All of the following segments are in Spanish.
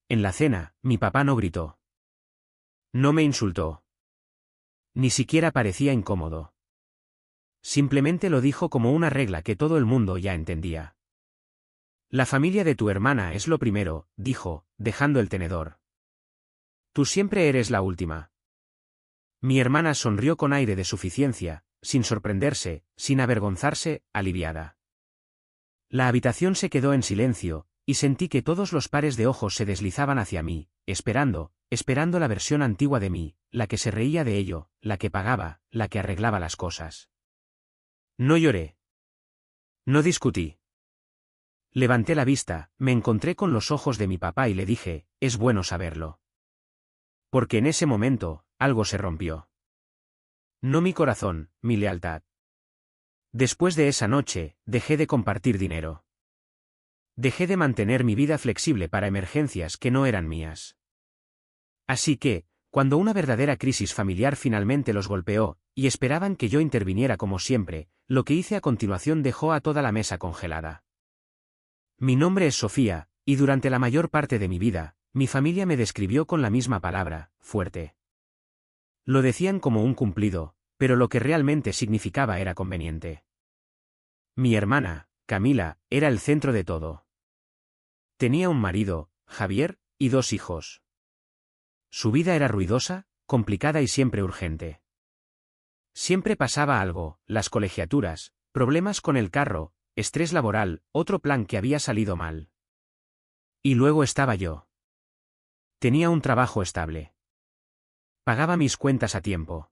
En la cena, mi papá no gritó. No me insultó. Ni siquiera parecía incómodo. Simplemente lo dijo como una regla que todo el mundo ya entendía. La familia de tu hermana es lo primero, dijo, dejando el tenedor. Tú siempre eres la última. Mi hermana sonrió con aire de suficiencia, sin sorprenderse, sin avergonzarse, aliviada. La habitación se quedó en silencio, y sentí que todos los pares de ojos se deslizaban hacia mí, esperando la versión antigua de mí, la que se reía de ello, la que pagaba, la que arreglaba las cosas. No lloré. No discutí. Levanté la vista, me encontré con los ojos de mi papá y le dije, es bueno saberlo. Porque en ese momento, algo se rompió. No mi corazón, mi lealtad. Después de esa noche, dejé de compartir dinero. Dejé de mantener mi vida flexible para emergencias que no eran mías. Así que, cuando una verdadera crisis familiar finalmente los golpeó, y esperaban que yo interviniera como siempre, lo que hice a continuación dejó a toda la mesa congelada. Mi nombre es Sofía, y durante la mayor parte de mi vida, mi familia me describió con la misma palabra, fuerte. Lo decían como un cumplido, pero lo que realmente significaba era conveniente. Mi hermana, Camila, era el centro de todo. Tenía un marido, Javier, y 2 hijos. Su vida era ruidosa, complicada y siempre urgente. Siempre pasaba algo, las colegiaturas, problemas con el carro, estrés laboral, otro plan que había salido mal. Y luego estaba yo. Tenía un trabajo estable. Pagaba mis cuentas a tiempo.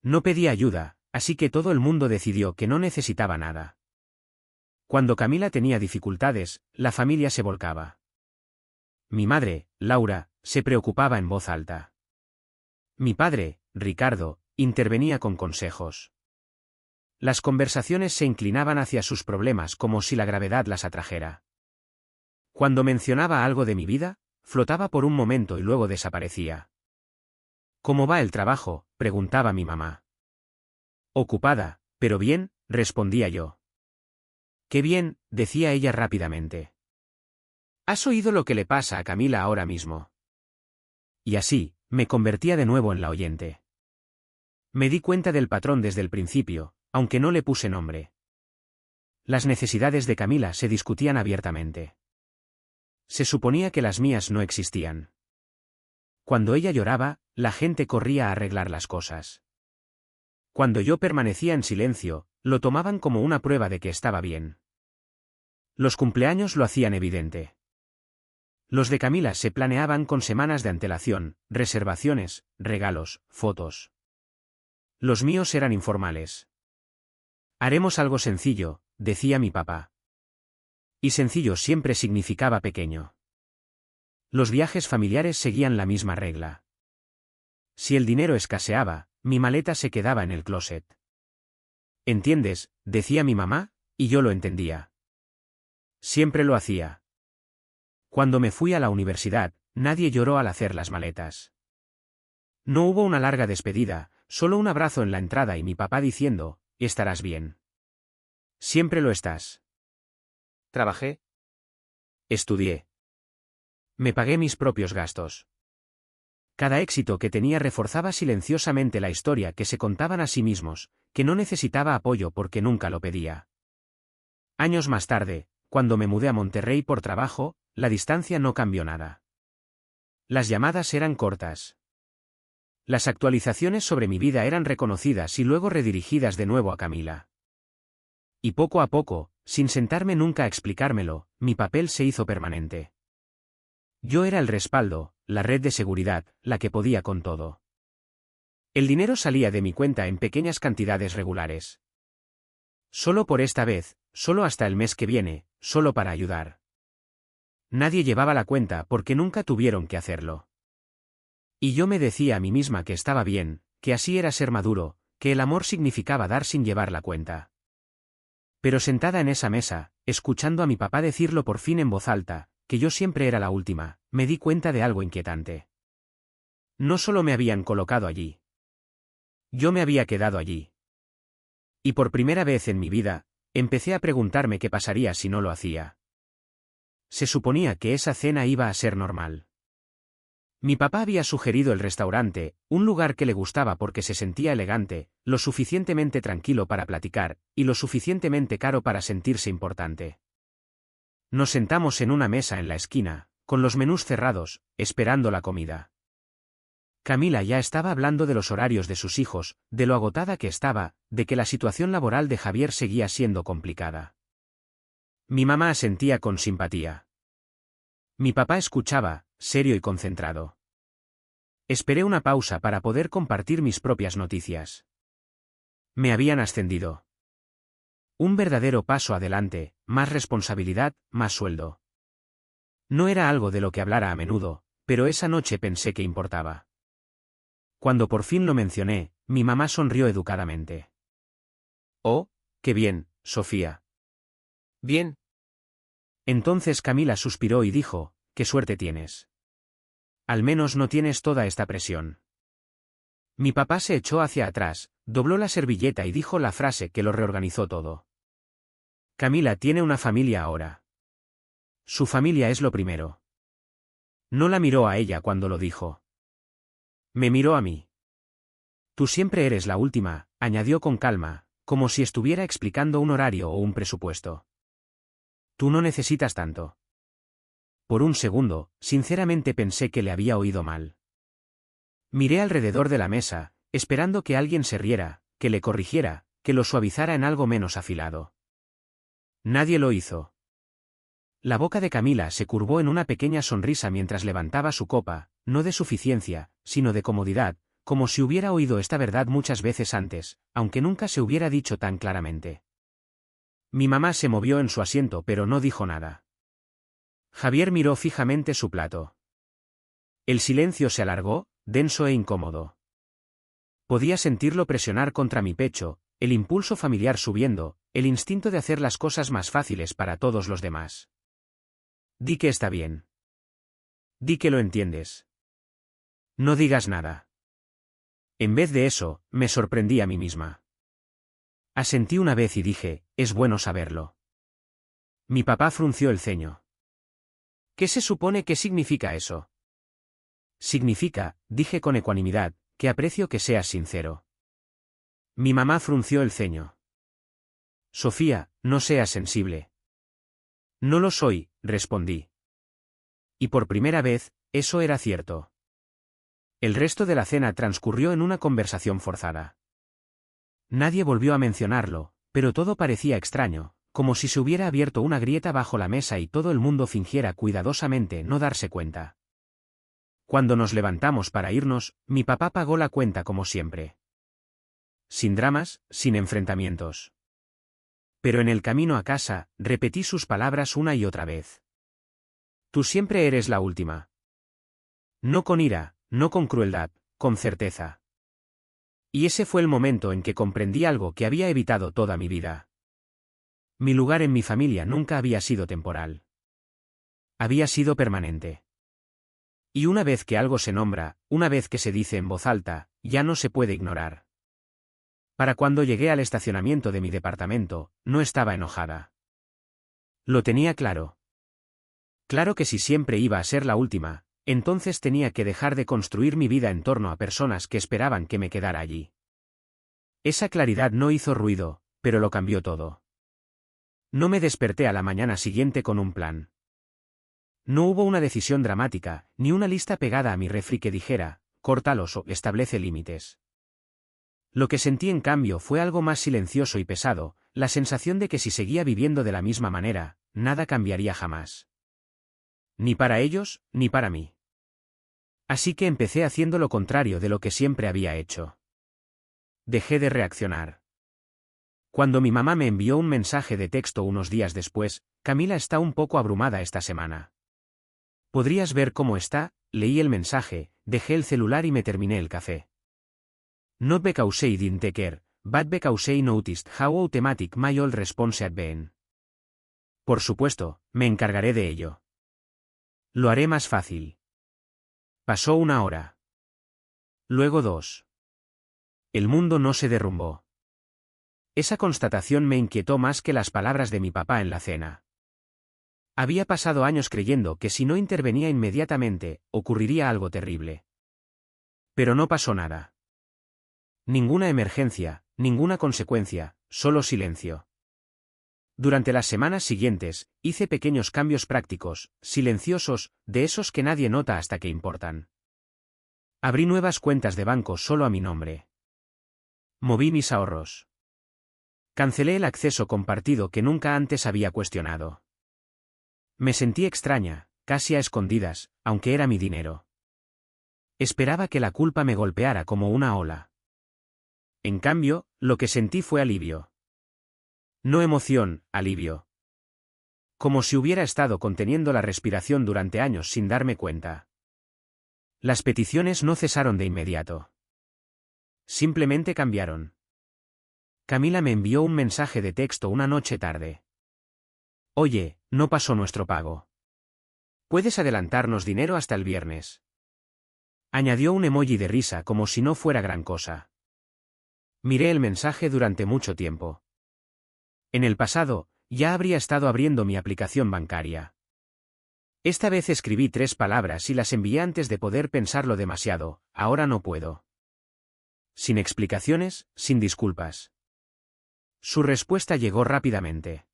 No pedía ayuda, así que todo el mundo decidió que no necesitaba nada. Cuando Camila tenía dificultades, la familia se volcaba. Mi madre, Laura, se preocupaba en voz alta. Mi padre, Ricardo, intervenía con consejos. Las conversaciones se inclinaban hacia sus problemas como si la gravedad las atrajera. Cuando mencionaba algo de mi vida, flotaba por un momento y luego desaparecía. ¿Cómo va el trabajo?, preguntaba mi mamá. Ocupada, pero bien, respondía yo. Qué bien, decía ella rápidamente. ¿Has oído lo que le pasa a Camila ahora mismo? Y así, me convertía de nuevo en la oyente. Me di cuenta del patrón desde el principio, aunque no le puse nombre. Las necesidades de Camila se discutían abiertamente. Se suponía que las mías no existían. Cuando ella lloraba, la gente corría a arreglar las cosas. Cuando yo permanecía en silencio, lo tomaban como una prueba de que estaba bien. Los cumpleaños lo hacían evidente. Los de Camila se planeaban con semanas de antelación, reservaciones, regalos, fotos. Los míos eran informales. Haremos algo sencillo, decía mi papá. Y sencillo siempre significaba pequeño. Los viajes familiares seguían la misma regla. Si el dinero escaseaba, mi maleta se quedaba en el closet. ¿Entiendes?, decía mi mamá, y yo lo entendía. Siempre lo hacía. Cuando me fui a la universidad, nadie lloró al hacer las maletas. No hubo una larga despedida, solo un abrazo en la entrada y mi papá diciendo, estarás bien. Siempre lo estás. Trabajé. Estudié. Me pagué mis propios gastos. Cada éxito que tenía reforzaba silenciosamente la historia que se contaban a sí mismos, que no necesitaba apoyo porque nunca lo pedía. Años más tarde, cuando me mudé a Monterrey por trabajo, la distancia no cambió nada. Las llamadas eran cortas. Las actualizaciones sobre mi vida eran reconocidas y luego redirigidas de nuevo a Camila. Y poco a poco, sin sentarme nunca a explicármelo, mi papel se hizo permanente. Yo era el respaldo, la red de seguridad, la que podía con todo. El dinero salía de mi cuenta en pequeñas cantidades regulares. Solo por esta vez, solo hasta el mes que viene, solo para ayudar. Nadie llevaba la cuenta porque nunca tuvieron que hacerlo. Y yo me decía a mí misma que estaba bien, que así era ser maduro, que el amor significaba dar sin llevar la cuenta. Pero sentada en esa mesa, escuchando a mi papá decirlo por fin en voz alta, que yo siempre era la última, me di cuenta de algo inquietante. No solo me habían colocado allí. Yo me había quedado allí. Y por primera vez en mi vida, empecé a preguntarme qué pasaría si no lo hacía. se suponía que esa cena iba a ser normal. Mi papá había sugerido el restaurante, un lugar que le gustaba porque se sentía elegante, lo suficientemente tranquilo para platicar, y lo suficientemente caro para sentirse importante. Nos sentamos en una mesa en la esquina, con los menús cerrados, esperando la comida. Camila ya estaba hablando de los horarios de sus hijos, de lo agotada que estaba, de que la situación laboral de Javier seguía siendo complicada. Mi mamá asentía con simpatía. Mi papá escuchaba, serio y concentrado. Esperé una pausa para poder compartir mis propias noticias. Me habían ascendido. Un verdadero paso adelante, más responsabilidad, más sueldo. No era algo de lo que hablara a menudo, pero esa noche pensé que importaba. Cuando por fin lo mencioné, mi mamá sonrió educadamente. «Oh, qué bien, Sofía». «Bien». Entonces Camila suspiró y dijo, «Qué suerte tienes. Al menos no tienes toda esta presión». Mi papá se echó hacia atrás, dobló la servilleta y dijo la frase que lo reorganizó todo. «Camila tiene una familia ahora. Su familia es lo primero». No la miró a ella cuando lo dijo. Me miró a mí. «Tú siempre eres la última», añadió con calma, como si estuviera explicando un horario o un presupuesto. «Tú no necesitas tanto». Por un segundo, sinceramente pensé que le había oído mal. Miré alrededor de la mesa, esperando que alguien se riera, que le corrigiera, que lo suavizara en algo menos afilado. Nadie lo hizo. La boca de Camila se curvó en una pequeña sonrisa mientras levantaba su copa, no de suficiencia, sino de comodidad, como si hubiera oído esta verdad muchas veces antes, aunque nunca se hubiera dicho tan claramente. Mi mamá se movió en su asiento pero no dijo nada. Javier miró fijamente su plato. El silencio se alargó, denso e incómodo. Podía sentirlo presionar contra mi pecho, el impulso familiar subiendo, el instinto de hacer las cosas más fáciles para todos los demás. Di que está bien. Di que lo entiendes. No digas nada. En vez de eso, me sorprendí a mí misma. Asentí una vez y dije, es bueno saberlo. Mi papá frunció el ceño. ¿Qué se supone que significa eso? Significa, dije con ecuanimidad, que aprecio que seas sincero. Mi mamá frunció el ceño. Sofía, no seas sensible. No lo soy, respondí. Y por primera vez, eso era cierto. El resto de la cena transcurrió en una conversación forzada. Nadie volvió a mencionarlo, pero todo parecía extraño, como si se hubiera abierto una grieta bajo la mesa y todo el mundo fingiera cuidadosamente no darse cuenta. Cuando nos levantamos para irnos, mi papá pagó la cuenta como siempre. Sin dramas, sin enfrentamientos. Pero en el camino a casa, repetí sus palabras una y otra vez. Tú siempre eres la última. No con ira, no con crueldad, con certeza. Y ese fue el momento en que comprendí algo que había evitado toda mi vida. Mi lugar en mi familia nunca había sido temporal. Había sido permanente. Y una vez que algo se nombra, una vez que se dice en voz alta, ya no se puede ignorar. Para cuando llegué al estacionamiento de mi departamento, no estaba enojada. Lo tenía claro. Claro que si siempre iba a ser la última, entonces tenía que dejar de construir mi vida en torno a personas que esperaban que me quedara allí. Esa claridad no hizo ruido, pero lo cambió todo. No me desperté a la mañana siguiente con un plan. No hubo una decisión dramática, ni una lista pegada a mi refri que dijera, córtalos o establece límites. Lo que sentí en cambio fue algo más silencioso y pesado, la sensación de que si seguía viviendo de la misma manera, nada cambiaría jamás. Ni para ellos, ni para mí. Así que empecé haciendo lo contrario de lo que siempre había hecho. Dejé de reaccionar. Cuando mi mamá me envió un mensaje de texto unos días después, Camila está un poco abrumada esta semana. ¿Podrías ver cómo está? Leí el mensaje, dejé el celular y me terminé el café. Not because I didn't care, but because I noticed how automatic my old response had been. Por supuesto, me encargaré de ello. Lo haré más fácil. Pasó una hora. Luego 2. El mundo no se derrumbó. Esa constatación me inquietó más que las palabras de mi papá en la cena. Había pasado años creyendo que si no intervenía inmediatamente, ocurriría algo terrible. Pero no pasó nada. Ninguna emergencia, ninguna consecuencia, solo silencio. Durante las semanas siguientes, hice pequeños cambios prácticos, silenciosos, de esos que nadie nota hasta que importan. Abrí nuevas cuentas de banco solo a mi nombre. Moví mis ahorros. Cancelé el acceso compartido que nunca antes había cuestionado. Me sentí extraña, casi a escondidas, aunque era mi dinero. Esperaba que la culpa me golpeara como una ola. En cambio, lo que sentí fue alivio. No emoción, alivio. Como si hubiera estado conteniendo la respiración durante años sin darme cuenta. Las peticiones no cesaron de inmediato. Simplemente cambiaron. Camila me envió un mensaje de texto una noche tarde. Oye, no pasó nuestro pago. ¿Puedes adelantarnos dinero hasta el viernes? Añadió un emoji de risa como si no fuera gran cosa. Miré el mensaje durante mucho tiempo. En el pasado, ya habría estado abriendo mi aplicación bancaria. Esta vez escribí 3 palabras y las envié antes de poder pensarlo demasiado, ahora no puedo. Sin explicaciones, sin disculpas. Su respuesta llegó rápidamente.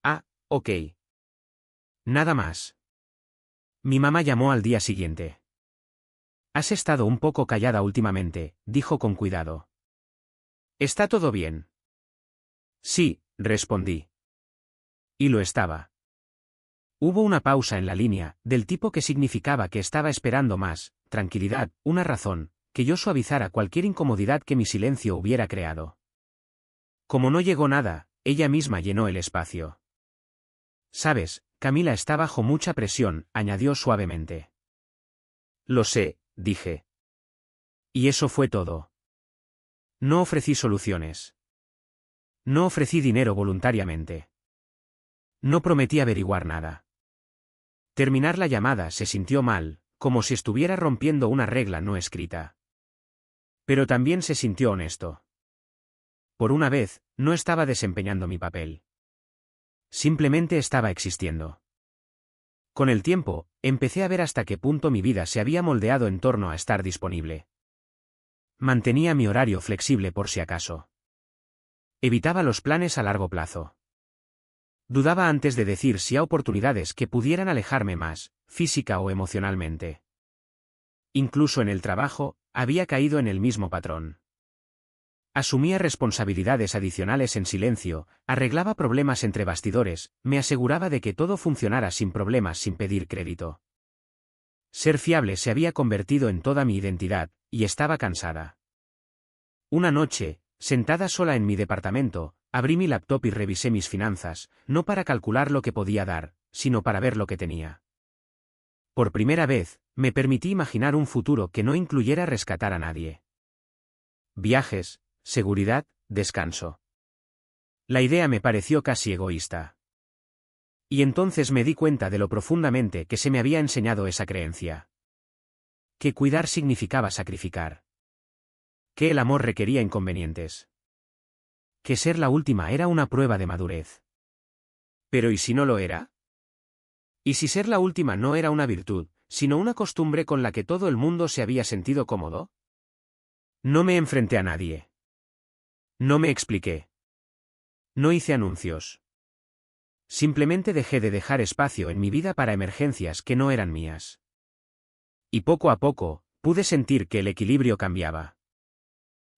Ah, ok. Nada más. Mi mamá llamó al día siguiente. Has estado un poco callada últimamente, dijo con cuidado. ¿Está todo bien? Sí, respondí. Y lo estaba. Hubo una pausa en la línea, del tipo que significaba que estaba esperando más, tranquilidad, una razón, que yo suavizara cualquier incomodidad que mi silencio hubiera creado. Como no llegó nada, ella misma llenó el espacio. Sabes, Camila está bajo mucha presión, añadió suavemente. Lo sé, dije. Y eso fue todo. No ofrecí soluciones. No ofrecí dinero voluntariamente. No prometí averiguar nada. Terminar la llamada se sintió mal, como si estuviera rompiendo una regla no escrita. Pero también se sintió honesto. Por una vez, no estaba desempeñando mi papel. Simplemente estaba existiendo. Con el tiempo, empecé a ver hasta qué punto mi vida se había moldeado en torno a estar disponible. Mantenía mi horario flexible por si acaso. Evitaba los planes a largo plazo. Dudaba antes de decir sí a oportunidades que pudieran alejarme más, física o emocionalmente. Incluso en el trabajo, había caído en el mismo patrón. Asumía responsabilidades adicionales en silencio, arreglaba problemas entre bastidores, me aseguraba de que todo funcionara sin problemas sin pedir crédito. Ser fiable se había convertido en toda mi identidad, y estaba cansada. Una noche, sentada sola en mi departamento, abrí mi laptop y revisé mis finanzas, no para calcular lo que podía dar, sino para ver lo que tenía. Por primera vez, me permití imaginar un futuro que no incluyera rescatar a nadie. Viajes, seguridad, descanso. La idea me pareció casi egoísta. Y entonces me di cuenta de lo profundamente que se me había enseñado esa creencia. Que cuidar significaba sacrificar. Que el amor requería inconvenientes. Que ser la última era una prueba de madurez. Pero ¿y si no lo era? ¿Y si ser la última no era una virtud, sino una costumbre con la que todo el mundo se había sentido cómodo? No me enfrenté a nadie. No me expliqué. No hice anuncios. Simplemente dejé de dejar espacio en mi vida para emergencias que no eran mías. Y poco a poco, pude sentir que el equilibrio cambiaba.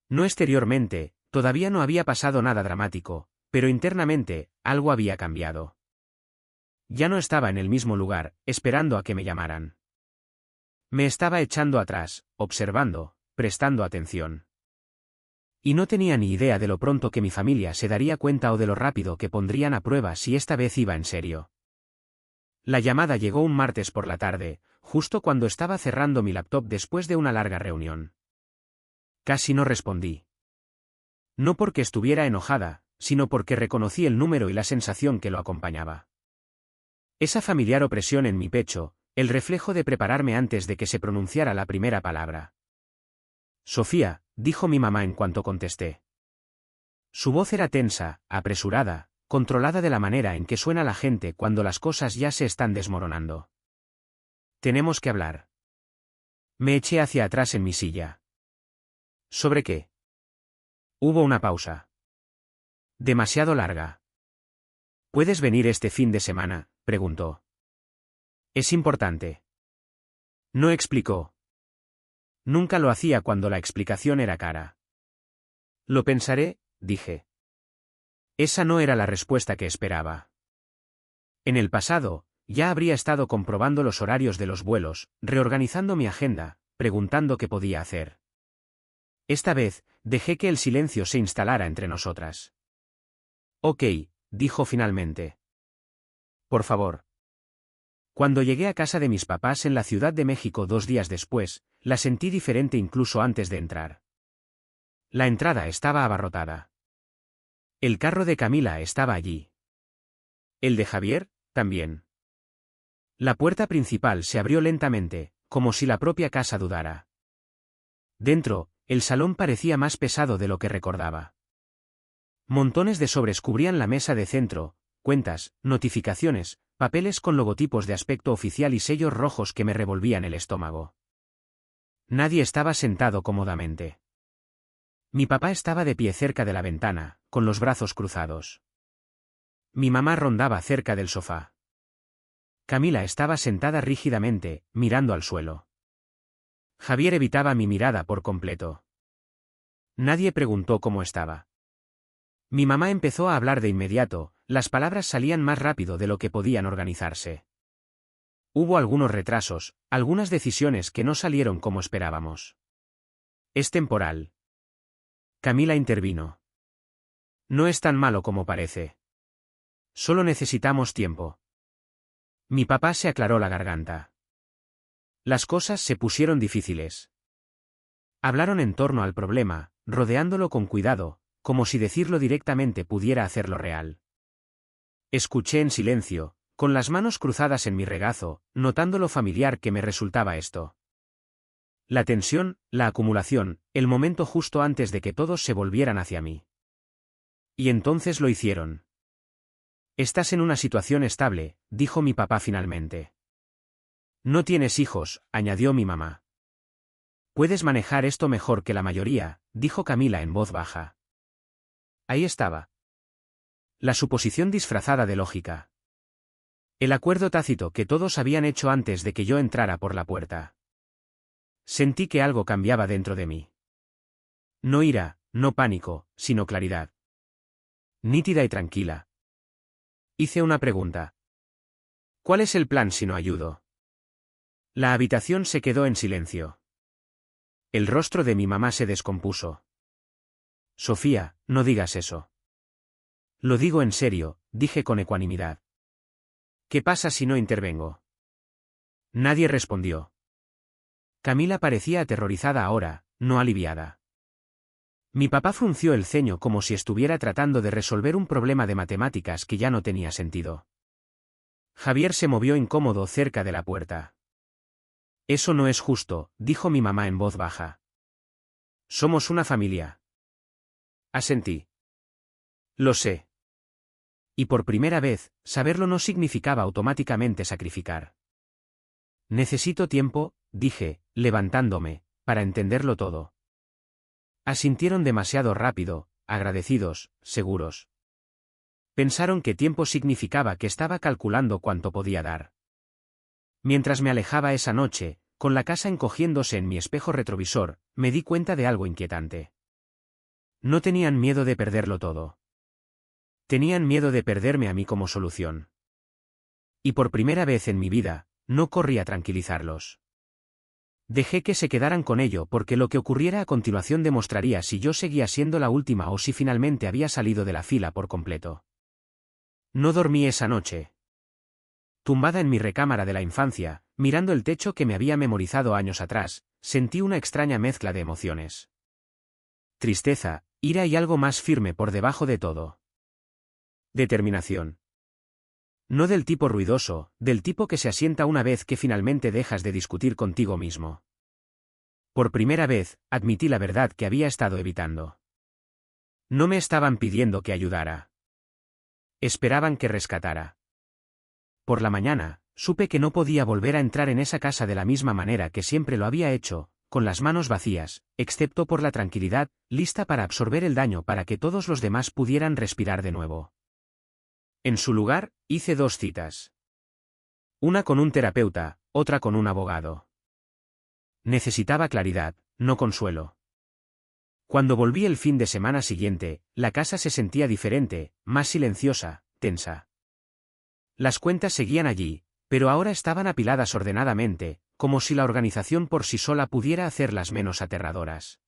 No exteriormente, todavía no había pasado nada dramático, pero internamente, algo había cambiado. Ya no estaba en el mismo lugar, esperando a que me llamaran. Me estaba echando atrás, observando, prestando atención. Y no tenía ni idea de lo pronto que mi familia se daría cuenta o de lo rápido que pondrían a prueba si esta vez iba en serio. La llamada llegó un martes por la tarde, justo cuando estaba cerrando mi laptop después de una larga reunión. Casi no respondí. No porque estuviera enojada, sino porque reconocí el número y la sensación que lo acompañaba. Esa familiar opresión en mi pecho, el reflejo de prepararme antes de que se pronunciara la primera palabra. Sofía, dijo mi mamá en cuanto contesté. Su voz era tensa, apresurada, controlada de la manera en que suena la gente cuando las cosas ya se están desmoronando. Tenemos que hablar. Me eché hacia atrás en mi silla. ¿Sobre qué? Hubo una pausa. Demasiado larga. ¿Puedes venir este fin de semana?, preguntó. Es importante. No explicó. Nunca lo hacía cuando la explicación era cara. Lo pensaré, dije. Esa no era la respuesta que esperaba. En el pasado, ya habría estado comprobando los horarios de los vuelos, reorganizando mi agenda, preguntando qué podía hacer. Esta vez, dejé que el silencio se instalara entre nosotras. Ok, dijo finalmente. Por favor. Cuando llegué a casa de mis papás en la Ciudad de México 2 días después, la sentí diferente incluso antes de entrar. La entrada estaba abarrotada. El carro de Camila estaba allí. El de Javier, también. La puerta principal se abrió lentamente, como si la propia casa dudara. Dentro, el salón parecía más pesado de lo que recordaba. Montones de sobres cubrían la mesa de centro, cuentas, notificaciones, papeles con logotipos de aspecto oficial y sellos rojos que me revolvían el estómago. Nadie estaba sentado cómodamente. Mi papá estaba de pie cerca de la ventana, con los brazos cruzados. Mi mamá rondaba cerca del sofá. Camila estaba sentada rígidamente, mirando al suelo. Javier evitaba mi mirada por completo. Nadie preguntó cómo estaba. Mi mamá empezó a hablar de inmediato, las palabras salían más rápido de lo que podían organizarse. Hubo algunos retrasos, algunas decisiones que no salieron como esperábamos. Es temporal. Camila intervino. No es tan malo como parece. Solo necesitamos tiempo. Mi papá se aclaró la garganta. Las cosas se pusieron difíciles. Hablaron en torno al problema, rodeándolo con cuidado, como si decirlo directamente pudiera hacerlo real. Escuché en silencio, con las manos cruzadas en mi regazo, notando lo familiar que me resultaba esto. La tensión, la acumulación, el momento justo antes de que todos se volvieran hacia mí. Y entonces lo hicieron. Estás en una situación estable, dijo mi papá finalmente. No tienes hijos, añadió mi mamá. Puedes manejar esto mejor que la mayoría, dijo Camila en voz baja. Ahí estaba. La suposición disfrazada de lógica. El acuerdo tácito que todos habían hecho antes de que yo entrara por la puerta. Sentí que algo cambiaba dentro de mí. No ira, no pánico, sino claridad. Nítida y tranquila. Hice una pregunta. ¿Cuál es el plan si no ayudo? La habitación se quedó en silencio. El rostro de mi mamá se descompuso. Sofía, no digas eso. Lo digo en serio, dije con ecuanimidad. ¿Qué pasa si no intervengo? Nadie respondió. Camila parecía aterrorizada ahora, no aliviada. Mi papá frunció el ceño como si estuviera tratando de resolver un problema de matemáticas que ya no tenía sentido. Javier se movió incómodo cerca de la puerta. Eso no es justo, dijo mi mamá en voz baja. Somos una familia. Asentí. Lo sé. Y por primera vez, saberlo no significaba automáticamente sacrificar. Necesito tiempo, dije, levantándome, para entenderlo todo. Asintieron demasiado rápido, agradecidos, seguros. Pensaron que tiempo significaba que estaba calculando cuánto podía dar. Mientras me alejaba esa noche, con la casa encogiéndose en mi espejo retrovisor, me di cuenta de algo inquietante. No tenían miedo de perderlo todo. Tenían miedo de perderme a mí como solución. Y por primera vez en mi vida, no corrí a tranquilizarlos. Dejé que se quedaran con ello porque lo que ocurriera a continuación demostraría si yo seguía siendo la última o si finalmente había salido de la fila por completo. No dormí esa noche. Tumbada en mi recámara de la infancia, mirando el techo que me había memorizado años atrás, sentí una extraña mezcla de emociones. Tristeza, ira y algo más firme por debajo de todo. Determinación. No del tipo ruidoso, del tipo que se asienta una vez que finalmente dejas de discutir contigo mismo. Por primera vez, admití la verdad que había estado evitando. No me estaban pidiendo que ayudara. Esperaban que rescatara. Por la mañana, supe que no podía volver a entrar en esa casa de la misma manera que siempre lo había hecho, con las manos vacías, excepto por la tranquilidad, lista para absorber el daño para que todos los demás pudieran respirar de nuevo. En su lugar, hice 2 citas. Una con un terapeuta, otra con un abogado. Necesitaba claridad, no consuelo. Cuando volví el fin de semana siguiente, la casa se sentía diferente, más silenciosa, tensa. Las cuentas seguían allí, pero ahora estaban apiladas ordenadamente, como si la organización por sí sola pudiera hacerlas menos aterradoras.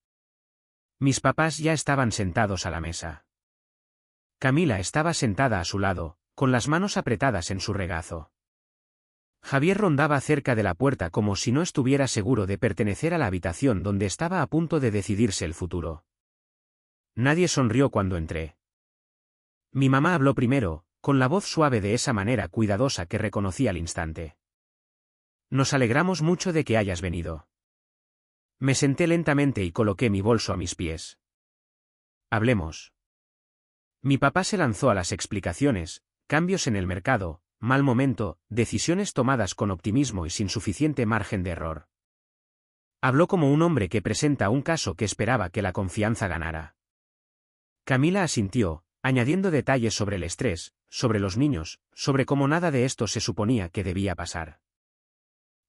Mis papás ya estaban sentados a la mesa. Camila estaba sentada a su lado, con las manos apretadas en su regazo. Javier rondaba cerca de la puerta como si no estuviera seguro de pertenecer a la habitación donde estaba a punto de decidirse el futuro. Nadie sonrió cuando entré. Mi mamá habló primero, con la voz suave de esa manera cuidadosa que reconocí al instante. Nos alegramos mucho de que hayas venido. Me senté lentamente y coloqué mi bolso a mis pies. Hablemos. Mi papá se lanzó a las explicaciones, cambios en el mercado, mal momento, decisiones tomadas con optimismo y sin suficiente margen de error. Habló como un hombre que presenta un caso que esperaba que la confianza ganara. Camila asintió, añadiendo detalles sobre el estrés, sobre los niños, sobre cómo nada de esto se suponía que debía pasar.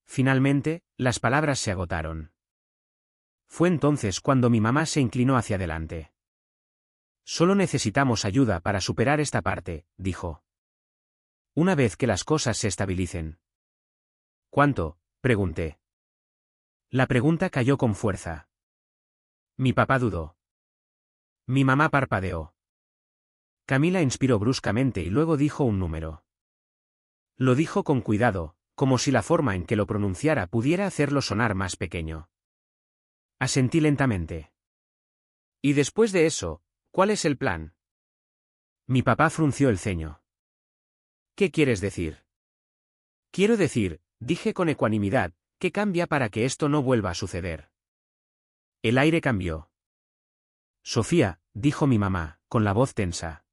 Finalmente, las palabras se agotaron. Fue entonces cuando mi mamá se inclinó hacia adelante. Solo necesitamos ayuda para superar esta parte, dijo. Una vez que las cosas se estabilicen. ¿Cuánto?, pregunté. La pregunta cayó con fuerza. Mi papá dudó. Mi mamá parpadeó. Camila inspiró bruscamente y luego dijo un número. Lo dijo con cuidado, como si la forma en que lo pronunciara pudiera hacerlo sonar más pequeño. Asentí lentamente. Y después de eso, ¿cuál es el plan? Mi papá frunció el ceño. ¿Qué quieres decir? Quiero decir, dije con ecuanimidad, ¿qué cambia para que esto no vuelva a suceder? El aire cambió. Sofía, dijo mi mamá, con la voz tensa.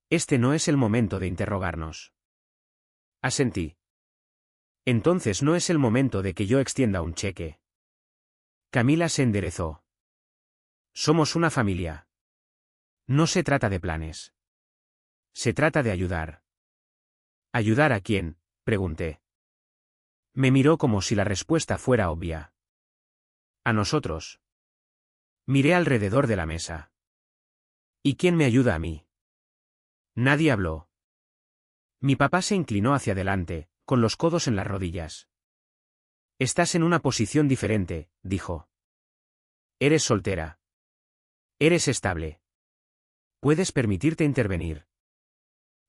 Este no es el momento de interrogarnos. Asentí. Entonces no es el momento de que yo extienda un cheque. Camila se enderezó. Somos una familia. No se trata de planes. Se trata de ayudar. ¿Ayudar a quién?, pregunté. Me miró como si la respuesta fuera obvia. A nosotros. Miré alrededor de la mesa. ¿Y quién me ayuda a mí? Nadie habló. Mi papá se inclinó hacia adelante, con los codos en las rodillas. Estás en una posición diferente, dijo. Eres soltera. Eres estable. Puedes permitirte intervenir.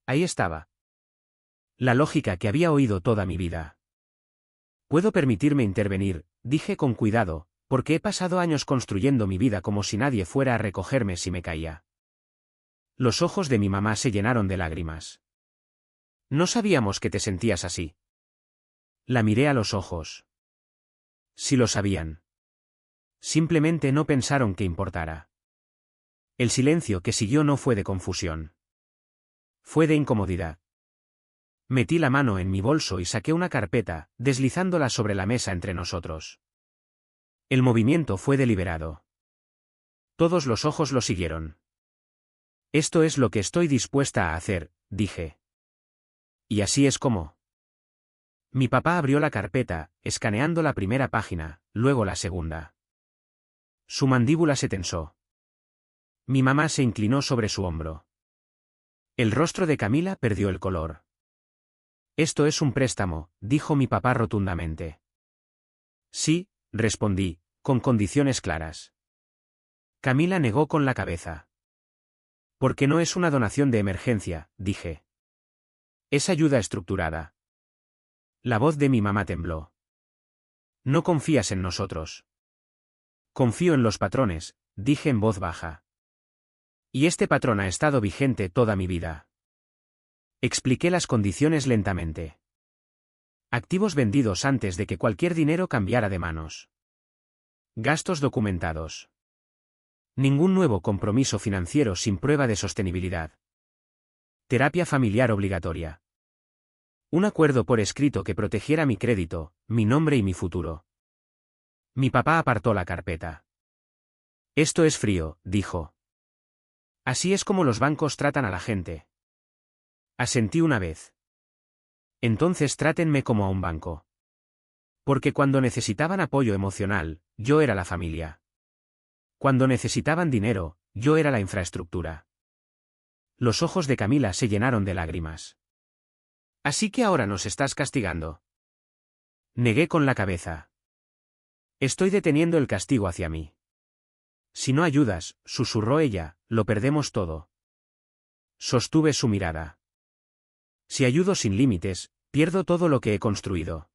Ahí estaba. La lógica que había oído toda mi vida. Puedo permitirme intervenir, dije con cuidado, porque he pasado años construyendo mi vida como si nadie fuera a recogerme si me caía. Los ojos de mi mamá se llenaron de lágrimas. No sabíamos que te sentías así. La miré a los ojos. Sí lo sabían. Simplemente no pensaron que importara. El silencio que siguió no fue de confusión. Fue de incomodidad. Metí la mano en mi bolso y saqué una carpeta, deslizándola sobre la mesa entre nosotros. El movimiento fue deliberado. Todos los ojos lo siguieron. Esto es lo que estoy dispuesta a hacer, dije. Y así es como. Mi papá abrió la carpeta, escaneando la primera página, luego la segunda. Su mandíbula se tensó. Mi mamá se inclinó sobre su hombro. El rostro de Camila perdió el color. Esto es un préstamo, dijo mi papá rotundamente. Sí, respondí, con condiciones claras. Camila negó con la cabeza. Porque no es una donación de emergencia, dije. Es ayuda estructurada. La voz de mi mamá tembló. No confías en nosotros. Confío en los patrones, dije en voz baja. Y este patrón ha estado vigente toda mi vida. Expliqué las condiciones lentamente. Activos vendidos antes de que cualquier dinero cambiara de manos. Gastos documentados. Ningún nuevo compromiso financiero sin prueba de sostenibilidad. Terapia familiar obligatoria. Un acuerdo por escrito que protegiera mi crédito, mi nombre y mi futuro. Mi papá apartó la carpeta. Esto es frío, dijo. Así es como los bancos tratan a la gente. Asentí una vez. Entonces trátenme como a un banco. Porque cuando necesitaban apoyo emocional, yo era la familia. Cuando necesitaban dinero, yo era la infraestructura. Los ojos de Camila se llenaron de lágrimas. Así que ahora nos estás castigando. Negué con la cabeza. Estoy deteniendo el castigo hacia mí. Si no ayudas, susurró ella, lo perdemos todo. Sostuve su mirada. Si ayudo sin límites, pierdo todo lo que he construido.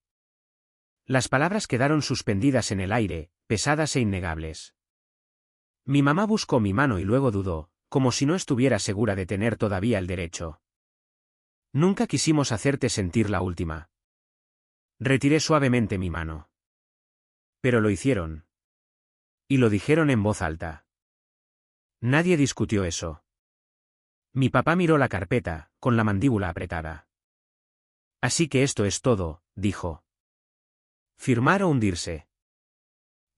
Las palabras quedaron suspendidas en el aire, pesadas e innegables. Mi mamá buscó mi mano y luego dudó, como si no estuviera segura de tener todavía el derecho. Nunca quisimos hacerte sentir la última. Retiré suavemente mi mano. Pero lo hicieron. Y lo dijeron en voz alta. Nadie discutió eso. Mi papá miró la carpeta, con la mandíbula apretada. Así que esto es todo, dijo. ¿Firmar o hundirse?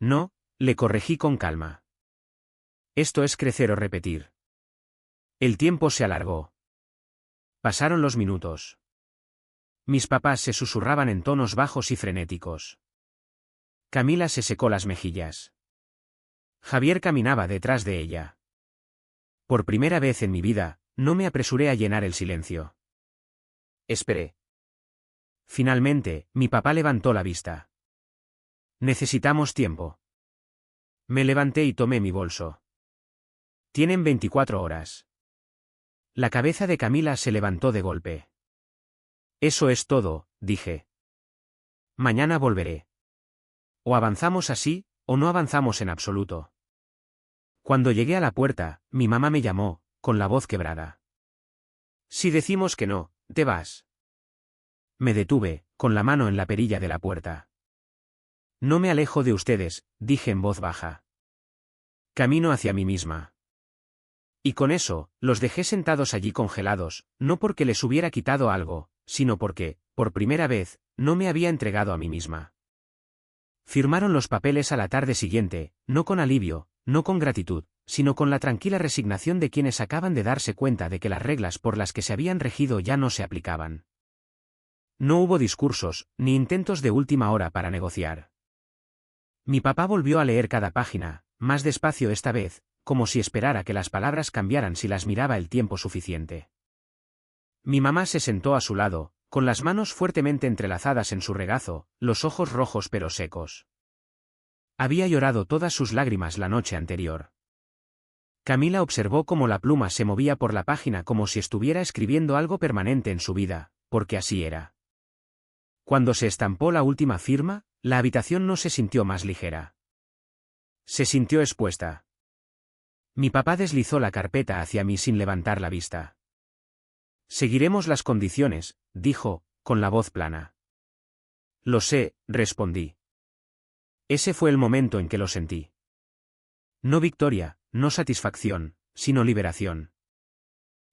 No, le corregí con calma. Esto es crecer o repetir. El tiempo se alargó. Pasaron los minutos. Mis papás se susurraban en tonos bajos y frenéticos. Camila se secó las mejillas. Javier caminaba detrás de ella. Por primera vez en mi vida, no me apresuré a llenar el silencio. Esperé. Finalmente, mi papá levantó la vista. Necesitamos tiempo. Me levanté y tomé mi bolso. Tienen 24 horas. La cabeza de Camila se levantó de golpe. Eso es todo, dije. Mañana volveré. O avanzamos así, o no avanzamos en absoluto. Cuando llegué a la puerta, mi mamá me llamó, con la voz quebrada. Si decimos que no, te vas. Me detuve, con la mano en la perilla de la puerta. No me alejo de ustedes, dije en voz baja. Camino hacia mí misma. Y con eso, los dejé sentados allí congelados, no porque les hubiera quitado algo, sino porque, por primera vez, no me había entregado a mí misma. Firmaron los papeles a la tarde siguiente, no con alivio, no con gratitud, sino con la tranquila resignación de quienes acaban de darse cuenta de que las reglas por las que se habían regido ya no se aplicaban. No hubo discursos, ni intentos de última hora para negociar. Mi papá volvió a leer cada página, más despacio esta vez, como si esperara que las palabras cambiaran si las miraba el tiempo suficiente. Mi mamá se sentó a su lado, con las manos fuertemente entrelazadas en su regazo, los ojos rojos pero secos. Había llorado todas sus lágrimas la noche anterior. Camila observó cómo la pluma se movía por la página como si estuviera escribiendo algo permanente en su vida, porque así era. Cuando se estampó la última firma, la habitación no se sintió más ligera. Se sintió expuesta. Mi papá deslizó la carpeta hacia mí sin levantar la vista. Seguiremos las condiciones, dijo, con la voz plana. Lo sé, respondí. Ese fue el momento en que lo sentí. No victoria, no satisfacción, sino liberación.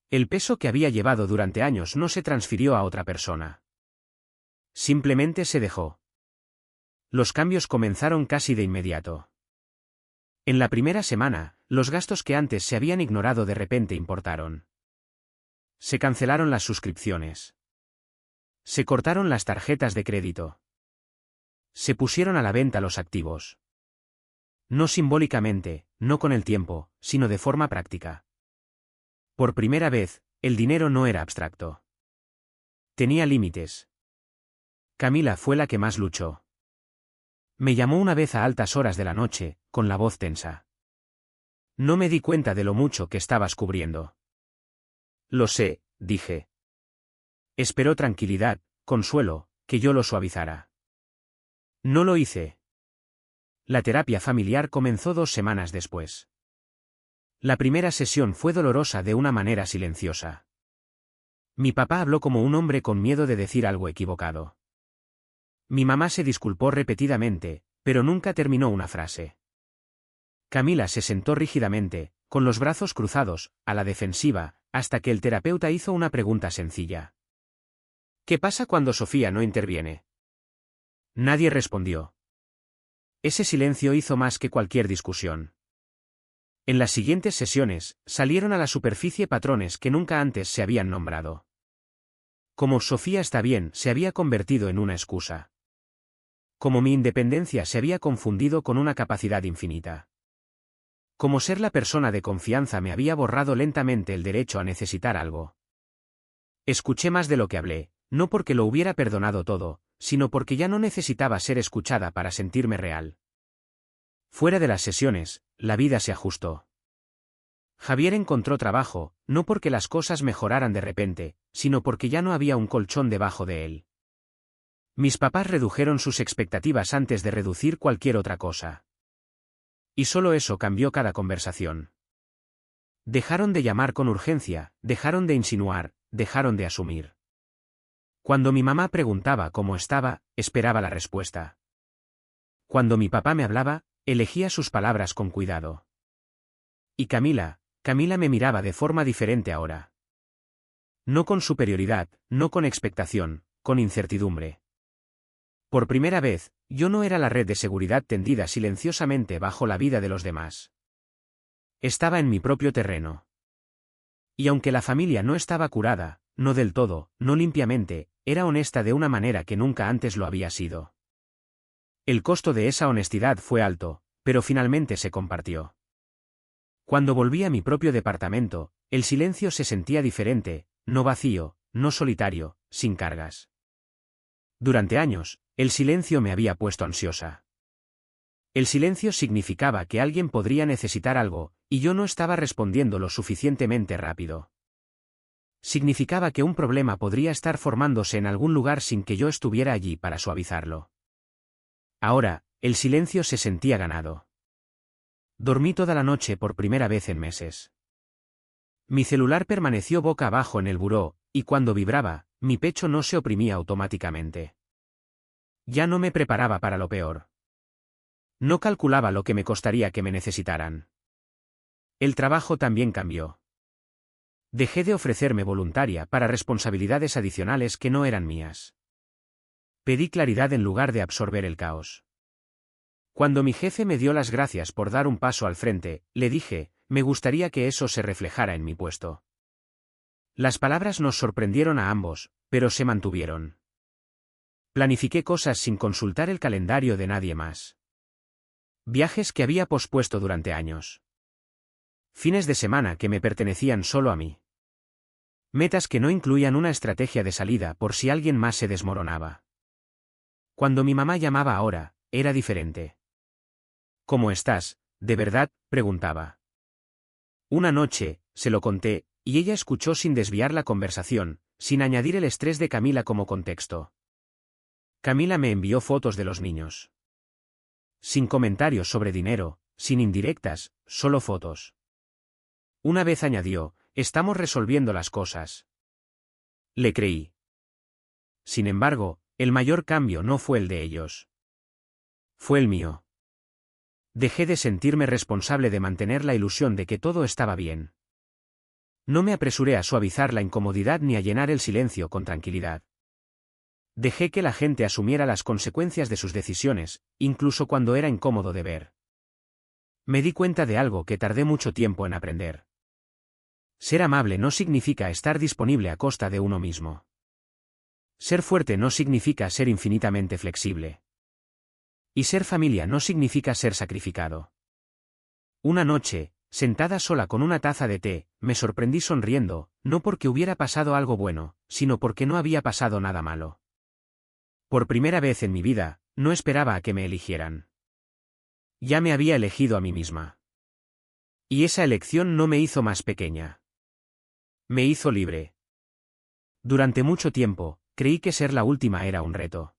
El peso que había llevado durante años no se transfirió a otra persona. Simplemente se dejó. Los cambios comenzaron casi de inmediato. En la primera semana, los gastos que antes se habían ignorado de repente importaron. Se cancelaron las suscripciones. Se cortaron las tarjetas de crédito. Se pusieron a la venta los activos. No simbólicamente, no con el tiempo, sino de forma práctica. Por primera vez, el dinero no era abstracto. Tenía límites. Camila fue la que más luchó. Me llamó una vez a altas horas de la noche, con la voz tensa. No me di cuenta de lo mucho que estabas cubriendo. Lo sé, dije. Esperó tranquilidad, consuelo, que yo lo suavizara. No lo hice. La terapia familiar comenzó 2 semanas después. La primera sesión fue dolorosa de una manera silenciosa. Mi papá habló como un hombre con miedo de decir algo equivocado. Mi mamá se disculpó repetidamente, pero nunca terminó una frase. Camila se sentó rígidamente, con los brazos cruzados, a la defensiva, hasta que el terapeuta hizo una pregunta sencilla. ¿Qué pasa cuando Sofía no interviene? Nadie respondió. Ese silencio hizo más que cualquier discusión. En las siguientes sesiones, salieron a la superficie patrones que nunca antes se habían nombrado. Como Sofía está bien, se había convertido en una excusa. Como mi independencia se había confundido con una capacidad infinita. Como ser la persona de confianza me había borrado lentamente el derecho a necesitar algo. Escuché más de lo que hablé, no porque lo hubiera perdonado todo, sino porque ya no necesitaba ser escuchada para sentirme real. Fuera de las sesiones, la vida se ajustó. Javier encontró trabajo, no porque las cosas mejoraran de repente, sino porque ya no había un colchón debajo de él. Mis papás redujeron sus expectativas antes de reducir cualquier otra cosa. Y solo eso cambió cada conversación. Dejaron de llamar con urgencia, dejaron de insinuar, dejaron de asumir. Cuando mi mamá preguntaba cómo estaba, esperaba la respuesta. Cuando mi papá me hablaba, elegía sus palabras con cuidado. Y Camila me miraba de forma diferente ahora. No con superioridad, no con expectación, con incertidumbre. Por primera vez, yo no era la red de seguridad tendida silenciosamente bajo la vida de los demás. Estaba en mi propio terreno. Y aunque la familia no estaba curada, no del todo, no limpiamente, era honesta de una manera que nunca antes lo había sido. El costo de esa honestidad fue alto, pero finalmente se compartió. Cuando volví a mi propio departamento, el silencio se sentía diferente, no vacío, no solitario, sin cargas. Durante años, el silencio me había puesto ansiosa. El silencio significaba que alguien podría necesitar algo, y yo no estaba respondiendo lo suficientemente rápido. Significaba que un problema podría estar formándose en algún lugar sin que yo estuviera allí para suavizarlo. Ahora, el silencio se sentía ganado. Dormí toda la noche por primera vez en meses. Mi celular permaneció boca abajo en el buró, y cuando vibraba, mi pecho no se oprimía automáticamente. Ya no me preparaba para lo peor. No calculaba lo que me costaría que me necesitaran. El trabajo también cambió. Dejé de ofrecerme voluntaria para responsabilidades adicionales que no eran mías. Pedí claridad en lugar de absorber el caos. Cuando mi jefe me dio las gracias por dar un paso al frente, le dije, me gustaría que eso se reflejara en mi puesto. Las palabras nos sorprendieron a ambos, pero se mantuvieron. Planifiqué cosas sin consultar el calendario de nadie más. Viajes que había pospuesto durante años. Fines de semana que me pertenecían solo a mí. Metas que no incluían una estrategia de salida por si alguien más se desmoronaba. Cuando mi mamá llamaba ahora, era diferente. ¿Cómo estás? ¿De verdad?, preguntaba. Una noche, se lo conté, y ella escuchó sin desviar la conversación, sin añadir el estrés de Camila como contexto. Camila me envió fotos de los niños. Sin comentarios sobre dinero, sin indirectas, solo fotos. Una vez añadió, estamos resolviendo las cosas. Le creí. Sin embargo, el mayor cambio no fue el de ellos. Fue el mío. Dejé de sentirme responsable de mantener la ilusión de que todo estaba bien. No me apresuré a suavizar la incomodidad ni a llenar el silencio con tranquilidad. Dejé que la gente asumiera las consecuencias de sus decisiones, incluso cuando era incómodo de ver. Me di cuenta de algo que tardé mucho tiempo en aprender. Ser amable no significa estar disponible a costa de uno mismo. Ser fuerte no significa ser infinitamente flexible. Y ser familia no significa ser sacrificado. Una noche, sentada sola con una taza de té, me sorprendí sonriendo, no porque hubiera pasado algo bueno, sino porque no había pasado nada malo. Por primera vez en mi vida, no esperaba a que me eligieran. Ya me había elegido a mí misma. Y esa elección no me hizo más pequeña. Me hizo libre. Durante mucho tiempo, creí que ser la última era un reto.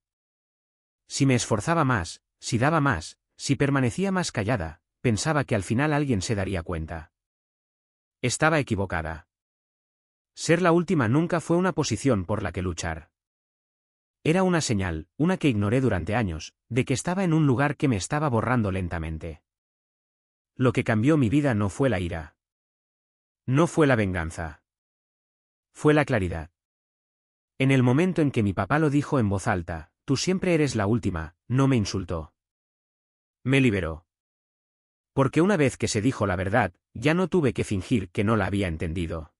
Si me esforzaba más, si daba más, si permanecía más callada, pensaba que al final alguien se daría cuenta. Estaba equivocada. Ser la última nunca fue una posición por la que luchar. Era una señal, una que ignoré durante años, de que estaba en un lugar que me estaba borrando lentamente. Lo que cambió mi vida no fue la ira. No fue la venganza. Fue la claridad. En el momento en que mi papá lo dijo en voz alta, tú siempre eres la última, no me insultó. Me liberó. Porque una vez que se dijo la verdad, ya no tuve que fingir que no la había entendido.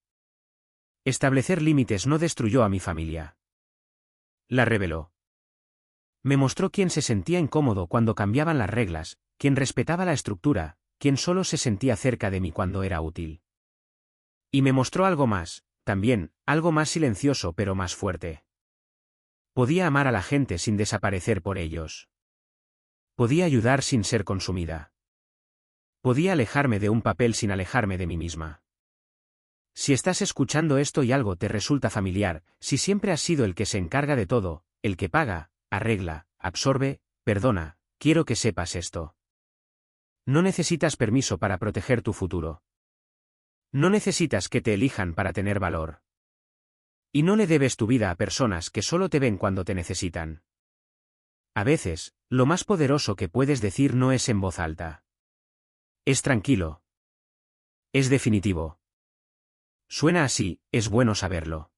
Establecer límites no destruyó a mi familia. La reveló. Me mostró quién se sentía incómodo cuando cambiaban las reglas, quién respetaba la estructura, quién solo se sentía cerca de mí cuando era útil. Y me mostró algo más, también, algo más silencioso pero más fuerte. Podía amar a la gente sin desaparecer por ellos. Podía ayudar sin ser consumida. Podía alejarme de un papel sin alejarme de mí misma. Si estás escuchando esto y algo te resulta familiar, si siempre has sido el que se encarga de todo, el que paga, arregla, absorbe, perdona, quiero que sepas esto. No necesitas permiso para proteger tu futuro. No necesitas que te elijan para tener valor. Y no le debes tu vida a personas que solo te ven cuando te necesitan. A veces, lo más poderoso que puedes decir no es en voz alta. Es tranquilo. Es definitivo. Suena así, es bueno saberlo.